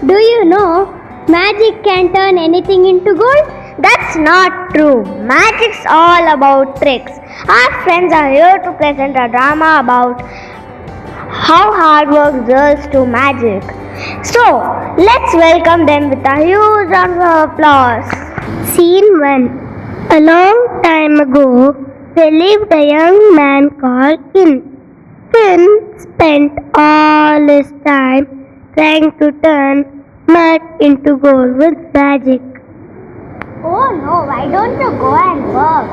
Do you know magic can turn anything into gold? That's not true. Magic's all about tricks. Our friends are here to present a drama about how hard work results to magic. So, let's welcome them with a huge round of applause. Scene 1. A long time ago, there lived a young man called Kin. Kin spent all his time trying to turn mud into gold with magic. Oh no, why don't you go and work?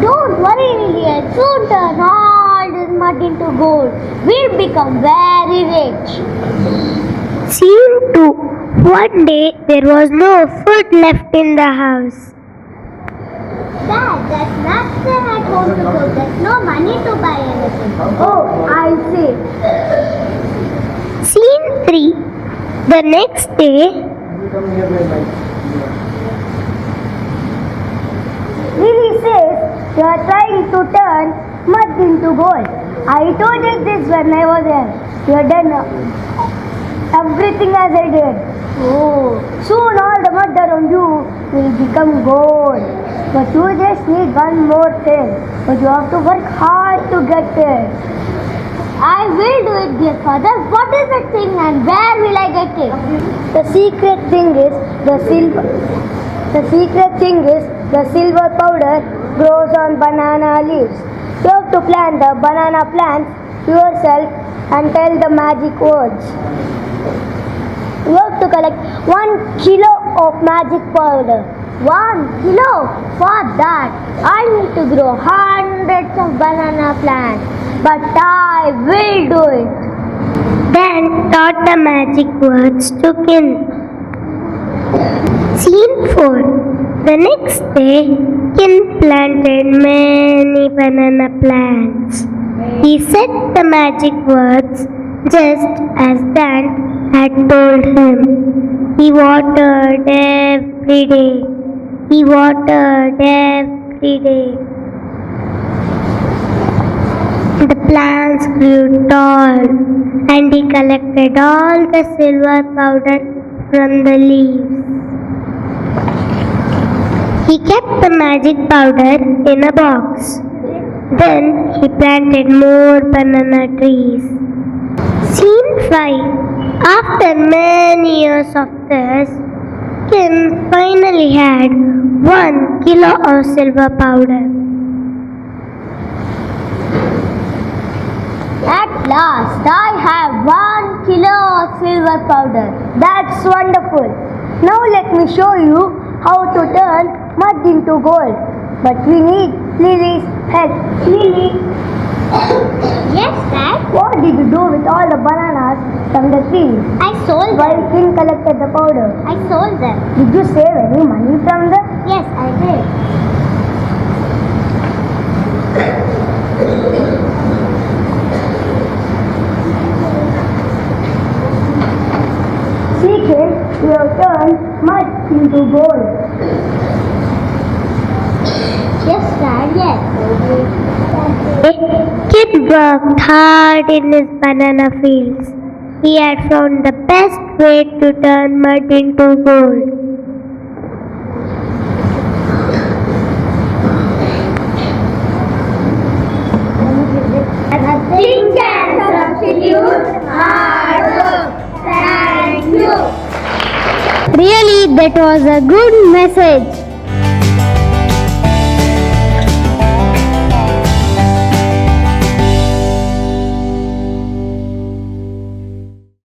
Don't worry, Lily. Soon turn all this mud into gold. We'll become very rich. Scene 2. One day there was no food left in the house. Dad, there's nothing at home to cook. There's no money to buy anything. Oh, I see. Scene 3. The next day, Lily says you are trying to turn mud into gold. I told you this when I was young. You have done everything as I did. Oh, soon all the mud around you will become gold. But you just need one more thing. But you have to work hard to get it. I will do it, dear father. What is the thing and where will I get it? The secret thing is the silver powder grows on banana leaves. You have to plant the banana plants yourself and tell the magic words. You have to collect 1 kilo of magic powder. 1 kilo? For that, I need to grow hundreds of banana plants. But I will do it. then taught the magic words to Kin. Scene 4. The next day, Kin planted many banana plants. He said the magic words just as Dan had told him. He watered every day. He watered every day. The plants grew tall, and he collected all the silver powder from the leaves. He kept the magic powder in a box. Then he planted more banana trees. Scene 5. After many years of this, Kim finally had 1 kilo of silver powder. At last, I have 1 kilo of silver powder. That's wonderful. Now let me show you how to turn mud into gold. But we need Lily's help. Lily. Yes, Dad? What did you do with all the bananas from the tree? I sold them. While King collected the powder? I sold them. Did you save any money from them? Yes, I did. See, King, you have turned mud into gold. Yes, Dad, yes. Kid worked hard in his banana fields. He had found the best way to turn mud into gold. Nothing can substitute hard work. Thank you. Really, that was a good message.